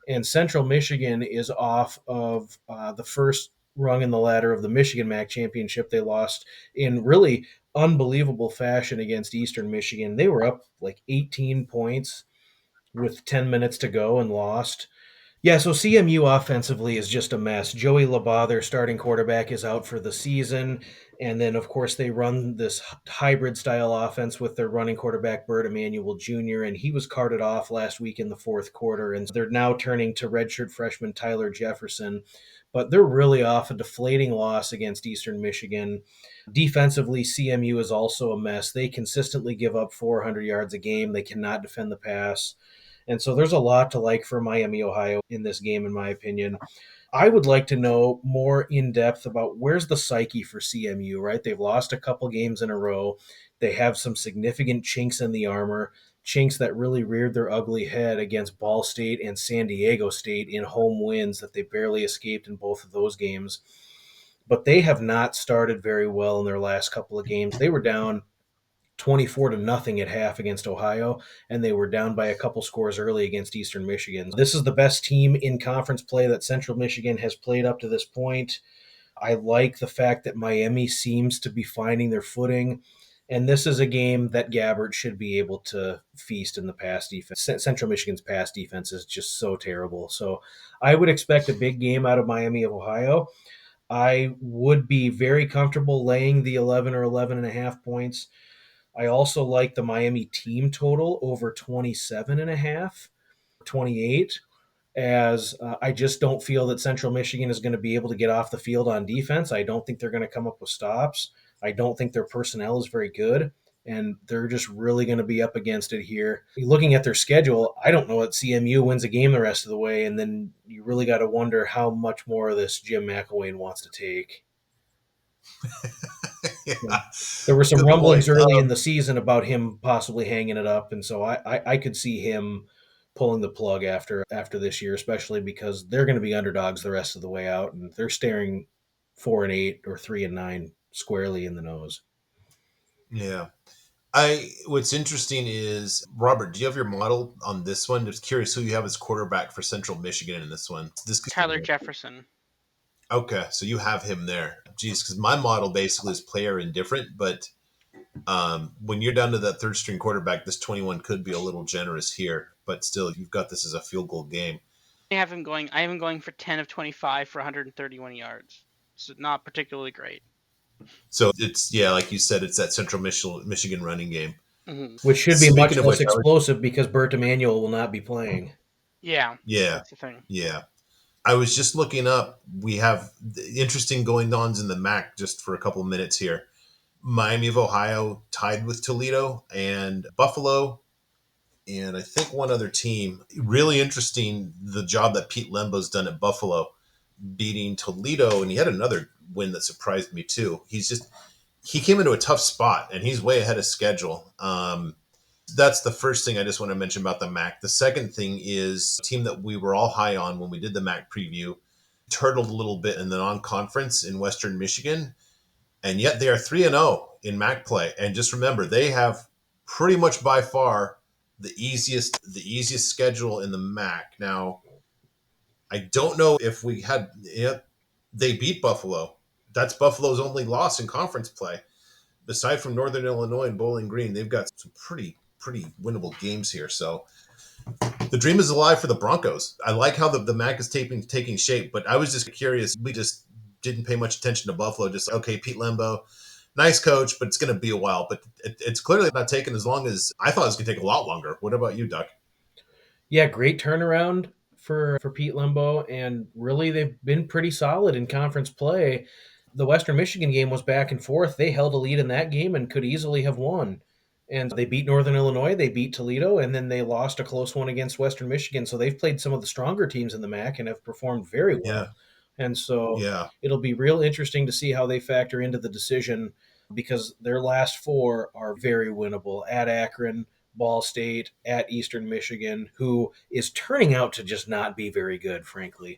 And Central Michigan is off of the first rung in the ladder of the Michigan MAC championship. They lost in really unbelievable fashion against Eastern Michigan. They were up like 18 points with 10 minutes to go and lost. Yeah, so CMU offensively is just a mess. Joey Labaugh, their starting quarterback, is out for the season. And then, of course, they run this hybrid style offense with their running quarterback, Bert Emanuel Jr., and he was carted off last week in the fourth quarter. And they're now turning to redshirt freshman Tyler Jefferson. But they're really off a deflating loss against Eastern Michigan. Defensively, CMU is also a mess. They consistently give up 400 yards a game. They cannot defend the pass. And so there's a lot to like for Miami, Ohio in this game, in my opinion. I would like to know more in depth about where's the psyche for CMU, right? They've lost a couple games in a row. They have some significant chinks in the armor, chinks that really reared their ugly head against Ball State and San Diego State in home wins that they barely escaped in both of those games. But they have not started very well in their last couple of games. They were down 24 to nothing at half against Ohio, and they were down by a couple scores early against Eastern Michigan. This is the best team in conference play that Central Michigan has played up to this point. I like the fact that Miami seems to be finding their footing. And this is a game that Gabbert should be able to feast in the pass defense. Central Michigan's pass defense is just so terrible. So I would expect a big game out of Miami of Ohio. I would be very comfortable laying the 11 or 11 and a half points. I also like the Miami team total over 27 and a half, 28, as I just don't feel that Central Michigan is going to be able to get off the field on defense. I don't think they're going to come up with stops. I don't think their personnel is very good, and they're just really going to be up against it here. Looking at their schedule, I don't know that CMU wins a game the rest of the way, and then you really got to wonder how much more of this Jim McElwain wants to take. Yeah. Yeah, There were some good point. rumblings early in the season about him possibly hanging it up, and so I could see him pulling the plug after this year, especially because they're going to be underdogs the rest of the way out, and they're staring 4-8 or 3-9 squarely in the nose. Yeah. What's interesting is, Robert, do you have your model on this one? Just curious who you have as quarterback for Central Michigan in this one. Tyler Jefferson. Okay, so you have him there. Geez, because my model basically is player indifferent, but when you're down to that third string quarterback, this 21 could be a little generous here, but still, you've got this as a field goal game. I have him going for 10 of 25 for 131 yards. So not particularly great. So it's, yeah, like you said, it's that Central Michigan running game. Mm-hmm. Which should be Speaking much of less which, explosive because Burt Emanuel will not be playing. Yeah, yeah, that's the thing. yeah. I was just looking up. We have interesting going-ons in the MAC just for a couple of minutes here. Miami of Ohio tied with Toledo and Buffalo, and I think one other team. Really interesting, the job that Pete Lembo's done at Buffalo, beating Toledo, and he had another win that surprised me too. He came into a tough spot, and he's way ahead of schedule. That's the first thing I just want to mention about the MAC. The second thing is a team that we were all high on when we did the MAC preview, turtled a little bit in the non-conference in Western Michigan, and yet they are 3-0 in MAC play. And just remember, they have pretty much by far the easiest schedule in the MAC. Now, I don't know if we had, they beat Buffalo. That's Buffalo's only loss in conference play. Aside from Northern Illinois and Bowling Green, they've got some pretty winnable games here. So the dream is alive for the Broncos. I like how the MAC is taking shape, but I was just curious. We just didn't pay much attention to Buffalo. Just, okay, Pete Lembo, nice coach, but it's going to be a while. But it's clearly not taking as long as I thought it was going to take a lot longer. What about you, Duck? Yeah, great turnaround for Pete Lembo, and really they've been pretty solid in conference play. The Western Michigan game was back and forth. They held a lead in that game and could easily have won. And they beat Northern Illinois, they beat Toledo, and then they lost a close one against Western Michigan. So they've played some of the stronger teams in the MAC and have performed very well. Yeah, And so yeah, it'll be real interesting to see how they factor into the decision because their last four are very winnable at Akron, Ball State, at Eastern Michigan, who is turning out to just not be very good, frankly.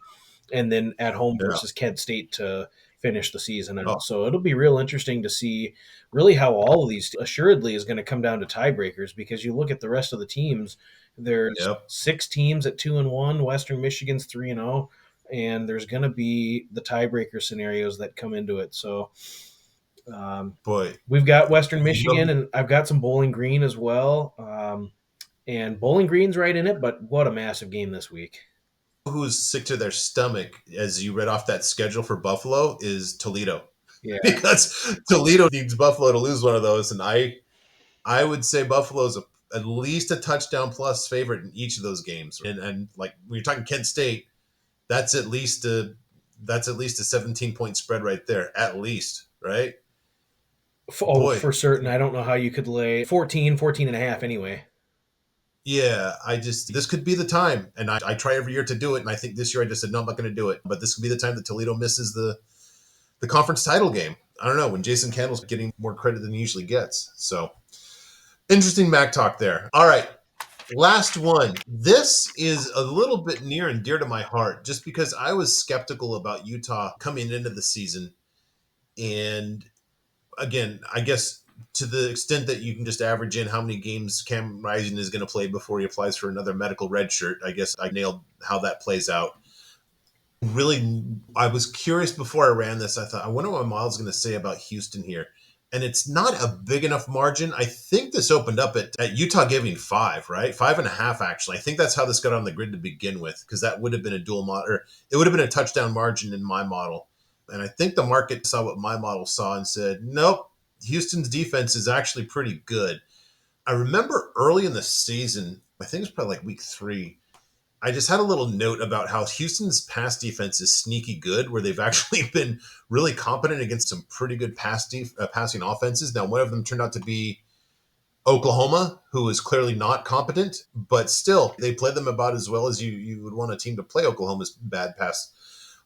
And then at home yeah. versus Kent State to finish the season Oh, out. So it'll be real interesting to see really how all of these assuredly is going to come down to tiebreakers because you look at the rest of the teams, there's yep. 6 teams at 2-1, Western Michigan's 3-0, and there's going to be the tiebreaker scenarios that come into it. So Boy, we've got Western you know Michigan, and I've got some Bowling Green as well. And Bowling Green's right in it, but what a massive game this week. who's sick to their stomach as you read off that schedule for Buffalo is Toledo. Yeah. Because Toledo needs Buffalo to lose one of those, and I would say Buffalo's at least a touchdown plus favorite in each of those games. And like when you're talking Kent State, that's at least a 17-point spread right there, at least, right? Oh, Boy, for certain. I don't know how you could lay 14 and a half anyway. yeah, this could be the time. And I try every year to do it. And I think this year I just said, no, I'm not going to do it. But this could be the time that Toledo misses the conference title game. I don't know, when Jason Candle's getting more credit than he usually gets. So interesting MAC talk there. All right. Last one. This is a little bit near and dear to my heart just because I was skeptical about Utah coming into the season. And again, I guess to the extent that you can just average in how many games Cam Rising is going to play before he applies for another medical red shirt, I guess I nailed how that plays out. Really, I was curious before I ran this. I thought, I wonder what Miles is going to say about Houston here. And it's not a big enough margin. I think this opened up at Utah giving 5, right? 5.5, actually. I think that's how this got on the grid to begin with, because that would have been a dual model, or it would have been a touchdown margin in my model. And I think the market saw what my model saw and said, nope, Houston's defense is actually pretty good. I remember early in the season, I think it's probably like week 3, I just had a little note about how Houston's pass defense is sneaky good, where they've actually been really competent against some pretty good passing offenses. Now, one of them turned out to be Oklahoma, who is clearly not competent, but still, they played them about as well as you would want a team to play Oklahoma's bad pass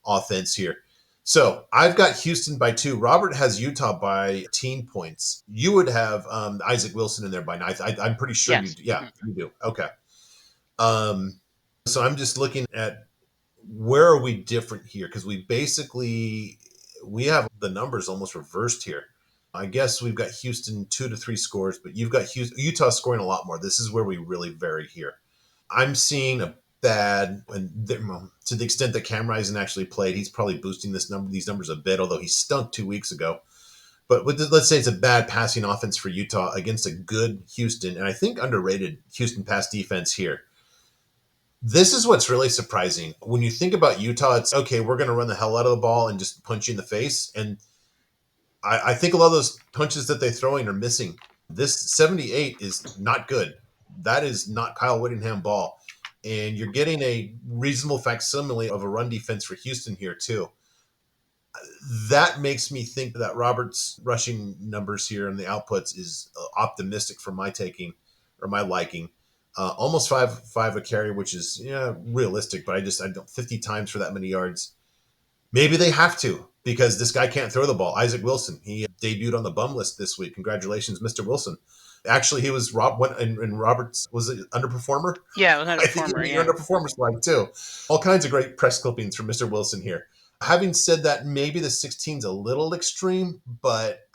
offense here. So I've got Houston by 2. Robert has Utah by 10 points. You would have Isaac Wilson in there by 9. I'm pretty sure Yes. you do. Yeah, you do. Okay. So I'm just looking at where are we different here because we have the numbers almost reversed here. I guess we've got Houston 2 to 3 scores, but you've got Utah scoring a lot more. This is where we really vary here. I'm seeing a bad, and to the extent that Cam Rising actually played, he's probably boosting these numbers a bit, although he stunk 2 weeks ago. But let's say it's a bad passing offense for Utah against a good Houston, and I think underrated Houston pass defense here. This is what's really surprising. When you think about Utah, it's okay, we're going to run the hell out of the ball and just punch you in the face. And I think a lot of those punches that they're throwing are missing. This 78 is not good. That is not Kyle Whittingham ball. And you're getting a reasonable facsimile of a run defense for Houston here, too. That makes me think that Roberts' rushing numbers here and the outputs is optimistic for my taking or my liking. Almost five a carry, which is realistic, but I don't 50 times for that many yards. Maybe they have to because this guy can't throw the ball. Isaac Wilson, he debuted on the bum list this week. Congratulations, Mr. Wilson. Actually, he was and Roberts was an underperformer. Yeah, it was I think he underperformer. made your Yeah. underperformer slide too. All kinds of great press clippings from Mr. Wilson here. Having said that, maybe the 16 is a little extreme, but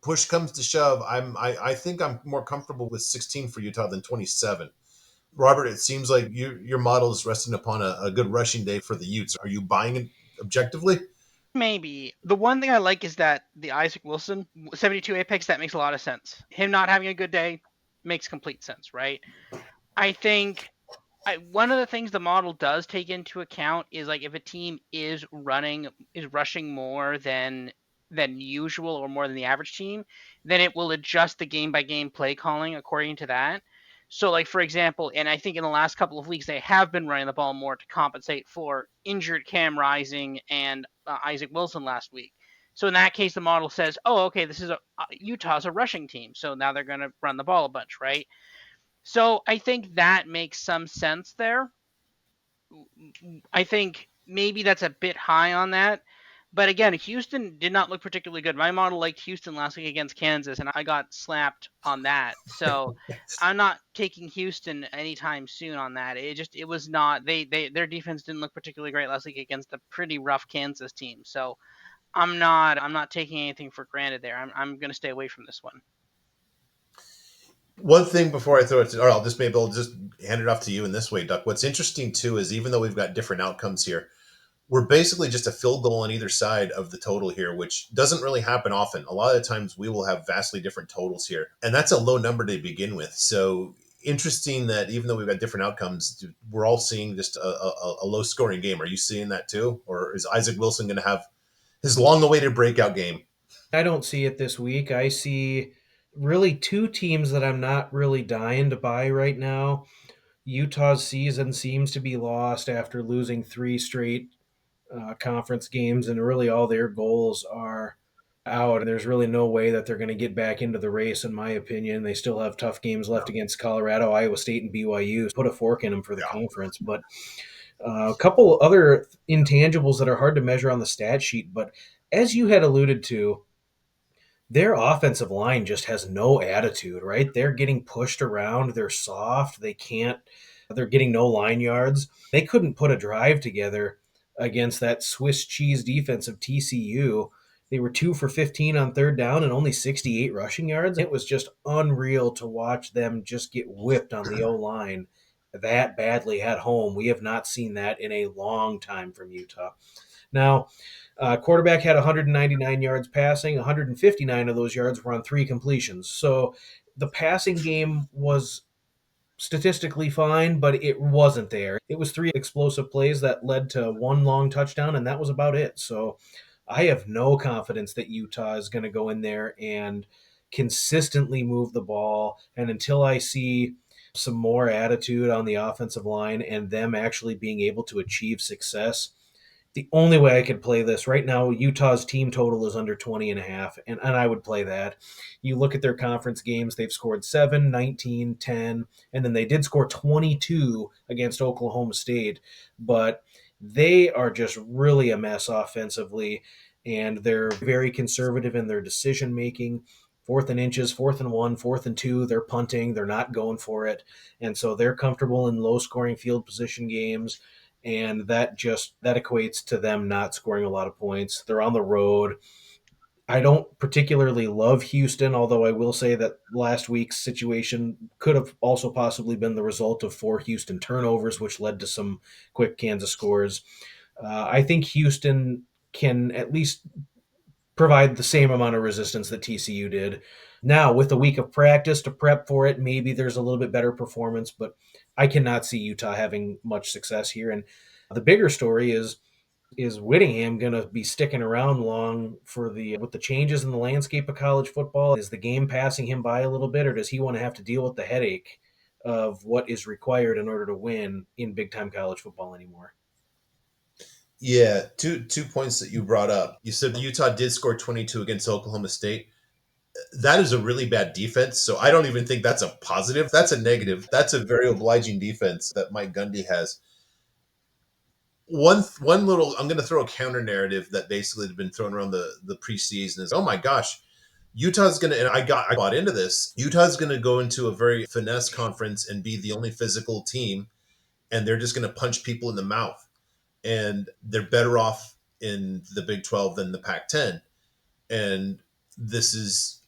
push comes to shove, I think I'm more comfortable with 16 for Utah than 27. Robert, it seems like your model is resting upon a good rushing day for the Utes. Are you buying it objectively? Maybe. The one thing I like is that the Isaac Wilson 72 apex, that makes a lot of sense. Him not having a good day makes complete sense, right? I think one of the things the model does take into account is like if a team is rushing more than usual or more than the average team, then it will adjust the game by game play calling according to that. So like for example, and I think in the last couple of weeks they have been running the ball more to compensate for injured Cam Rising and Isaac Wilson last week. So in that case, the model says, "Oh, okay, this is Utah's a rushing team, so now they're going to run the ball a bunch, right?" So I think that makes some sense there. I think maybe that's a bit high on that. But again, Houston did not look particularly good. My model liked Houston last week against Kansas, and I got slapped on that. So I'm not taking Houston anytime soon on that. It was not their defense didn't look particularly great last week against a pretty rough Kansas team. So I'm not taking anything for granted there. I'm going to stay away from this one. One thing before I throw it to, or I'll just hand it off to you in this way, Duck. What's interesting too is even though we've got different outcomes here, we're basically just a field goal on either side of the total here, which doesn't really happen often. A lot of the times we will have vastly different totals here, and that's a low number to begin with. So interesting that even though we've got different outcomes, we're all seeing just a low scoring game. Are you seeing that too? Or is Isaac Wilson going to have his long awaited breakout game? I don't see it this week. I see really two teams that I'm not really dying to buy right now. Utah's season seems to be lost after losing three straight conference games, and really all their goals are out. There's really no way that they're going to get back into the race, in my opinion. They still have tough games left No. against Colorado, Iowa State, and BYU. Put a fork in them for the Yeah. conference. But a couple other intangibles that are hard to measure on the stat sheet. But as you had alluded to, their offensive line just has no attitude, right? They're getting pushed around. They're soft. They're getting no line yards. They couldn't put a drive together against that Swiss cheese defense of TCU. They were 2 for 15 on third down and only 68 rushing yards. It was just unreal to watch them just get whipped on the O line that badly at home. We have not seen that in a long time from Utah. Now, quarterback had 199 yards passing. 159 of those yards were on three completions. So the passing game was statistically fine, but it wasn't there. It was three explosive plays that led to one long touchdown, and that was about it. So I have no confidence that Utah is going to go in there and consistently move the ball. And until I see some more attitude on the offensive line and them actually being able to achieve success, the only way I could play this right now, Utah's team total is under 20 and a half, and I would play that. You look at their conference games, they've scored 7, 19, 10, and then they did score 22 against Oklahoma State, but they are just really a mess offensively, and they're very conservative in their decision making. fourth and inches, 4th and 1, 4th and 2, they're punting, they're not going for it. And so they're comfortable in low scoring field position games. And that equates to them not scoring a lot of points. They're on the road. I don't particularly love Houston, although I will say that last week's situation could have also possibly been the result of 4 Houston turnovers, which led to some quick Kansas scores. I think Houston can at least provide the same amount of resistance that TCU did. Now, with a week of practice to prep for it, maybe there's a little bit better performance, but I cannot see Utah having much success here. And the bigger story is Whittingham going to be sticking around long for the with the changes in the landscape of college football? Is the game passing him by a little bit, or does he want to have to deal with the headache of what is required in order to win in big time college football anymore? Yeah, two points that you brought up. You said Utah did score 22 against Oklahoma State. That is a really bad defense, so I don't even think that's a positive. That's a negative. That's a very obliging defense that Mike Gundy has. One little, I'm going to throw a counter narrative that basically had been thrown around the preseason is, oh my gosh, Utah's going to, and I bought into this. Utah's going to go into a very finesse conference and be the only physical team, and they're just going to punch people in the mouth, and they're better off in the Big 12 than the Pac 10. And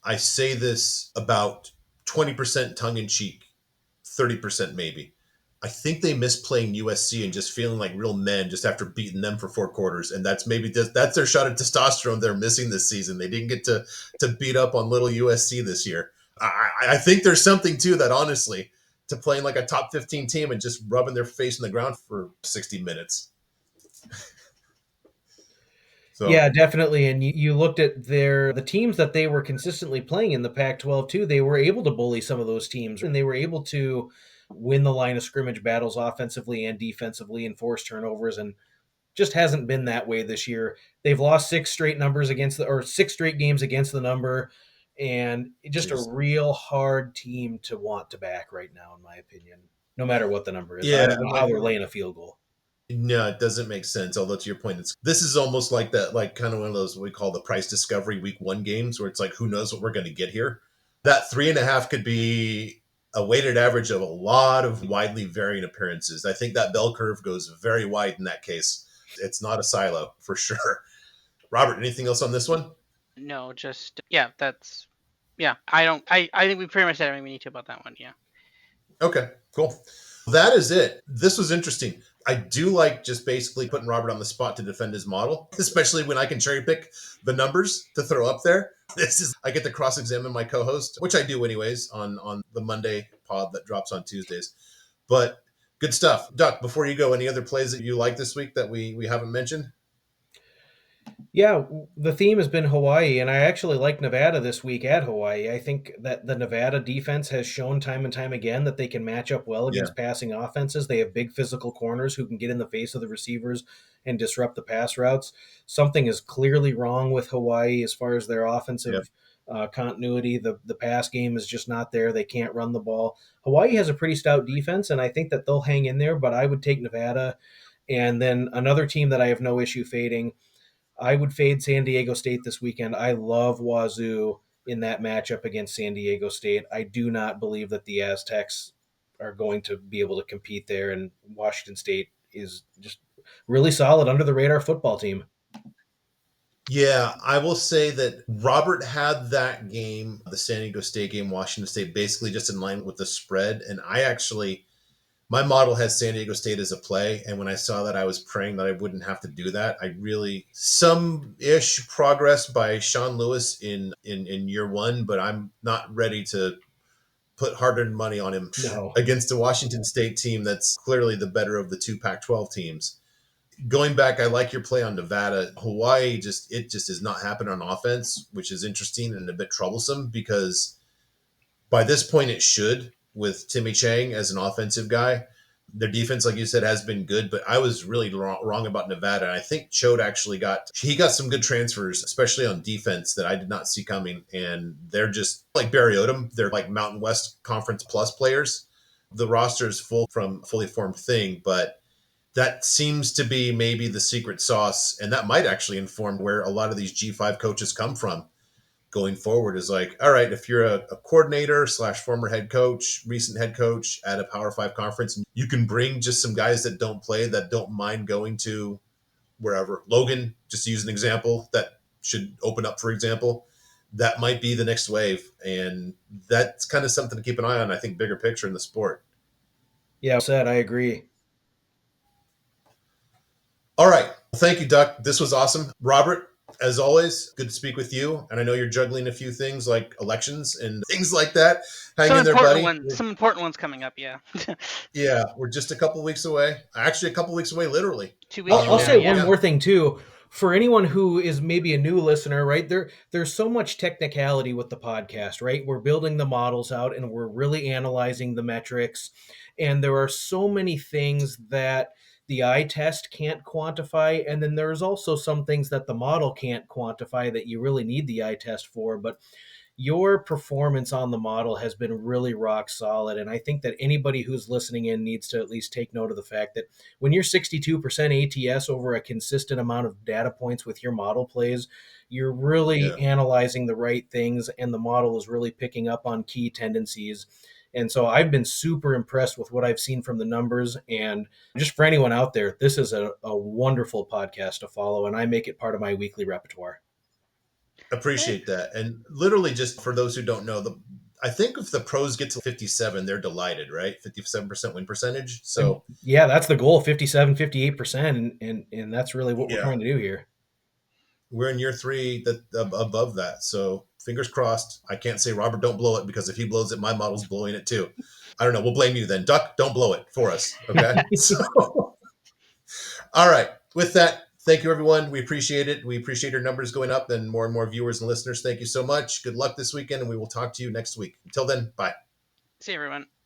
I say this about 20% tongue in cheek, 30% maybe. I think they miss playing USC and just feeling like real men just after beating them for 4 quarters. And that's that's their shot at testosterone they're missing this season. They didn't get to beat up on little USC this year. I think there's something to that, honestly, to playing like a top 15 team and just rubbing their face in the ground for 60 minutes. So. Yeah, definitely. And you looked at the teams that they were consistently playing in the Pac-12 too. They were able to bully some of those teams, and they were able to win the line of scrimmage battles offensively and defensively and force turnovers. And just hasn't been that way this year. They've lost 6 straight games against the number, and just a Jeez. real hard team to want to back right now, in my opinion. No matter what the number is, I Yeah, don't know how they're laying a field goal. no, it doesn't make sense. Although to your point, this is almost like that, like kind of one of those what we call the price discovery week 1 games, where it's like, who knows what we're going to get here. That 3.5 could be a weighted average of a lot of widely varying appearances. I think that bell curve goes very wide in that case. It's not a silo for sure. Robert, anything else on this one? No, just that's I think we pretty much said everything we need to about that one. Yeah. Okay, cool. That is it. This was interesting. I do like just basically putting Robert on the spot to defend his model, especially when I can cherry pick the numbers to throw up there. I get to cross-examine my co-host, which I do anyways on the Monday pod that drops on Tuesdays. But good stuff. Duck, before you go, any other plays that you like this week that we haven't mentioned? Yeah, the theme has been Hawaii, and I actually like Nevada this week at Hawaii. I think that the Nevada defense has shown time and time again that they can match up well Yeah, against passing offenses. They have big physical corners who can get in the face of the receivers and disrupt the pass routes. Something is clearly wrong with Hawaii as far as their yeah. offensive continuity. The pass game is just not there. They can't run the ball. Hawaii has a pretty stout defense, and I think that they'll hang in there, but I would take Nevada. And then another team that I have no issue fading, I would fade San Diego State this weekend. I love Wazoo in that matchup against San Diego State. I do not believe that the Aztecs are going to be able to compete there, and Washington State is just really solid under the radar football team. Yeah, I will say that Robert had that game, the San Diego State game, Washington State, basically just in line with the spread. And my model has San Diego State as a play. And when I saw that, I was praying that I wouldn't have to do that. Some ish progress by Sean Lewis in year 1, but I'm not ready to put hard-earned money on him No. against a Washington State team that's clearly the better of the 2 Pac-12 teams. Going back, I like your play on Nevada. Hawaii it just is not happening on offense, which is interesting and a bit troublesome because by this point it should, with Timmy Chang as an offensive guy. Their defense, like you said, has been good, but I was really wrong about Nevada. And I think Chode actually got some good transfers, especially on defense that I did not see coming. And they're just like Barry Odom. They're like Mountain West Conference Plus players. The roster is full from fully formed thing, but that seems to be maybe the secret sauce, and that might actually inform where a lot of these G5 coaches come from. going forward is like, all right, if you're a coordinator / former head coach, recent head coach at a Power 5 conference, and you can bring just some guys that don't play, that don't mind going to wherever. Logan, just to use an example, that should open up, for example, that might be the next wave. And that's kind of something to keep an eye on, I think, bigger picture in the sport. Yeah, said, I agree. All right. Well, thank you, Duck. This was awesome. Robert, as always, good to speak with you. And I know you're juggling a few things like elections and things like that. Hang in there, buddy. Some important ones coming up. Yeah. Yeah, we're just a couple weeks away. Actually, a couple weeks away, literally. 2 weeks from I'll now. say Yeah. one more thing too. For anyone who is maybe a new listener, right? There's so much technicality with the podcast, right? We're building the models out and we're really analyzing the metrics. And there are so many things that the eye test can't quantify. And then there's also some things that the model can't quantify that you really need the eye test for. But your performance on the model has been really rock solid. And I think that anybody who's listening in needs to at least take note of the fact that when you're 62% ATS over a consistent amount of data points with your model plays, you're really analyzing the right things and the model is really picking up on key tendencies. And so I've been super impressed with what I've seen from the numbers. And just for anyone out there, this is a wonderful podcast to follow, and I make it part of my weekly repertoire. Appreciate that. And literally, just for those who don't know, I think if the pros get to 57, they're delighted, right? 57% win percentage. So yeah, that's the goal, 57, 58%. And that's really what we're trying to do here. We're in year 3 above that. So fingers crossed. I can't say, Robert, don't blow it, because if he blows it, my model's blowing it too. I don't know. We'll blame you then. Duck, don't blow it for us. Okay. So, all right. With that, thank you, everyone. We appreciate it. We appreciate your numbers going up and more viewers and listeners. Thank you so much. Good luck this weekend, and we will talk to you next week. Until then, bye. See you, everyone.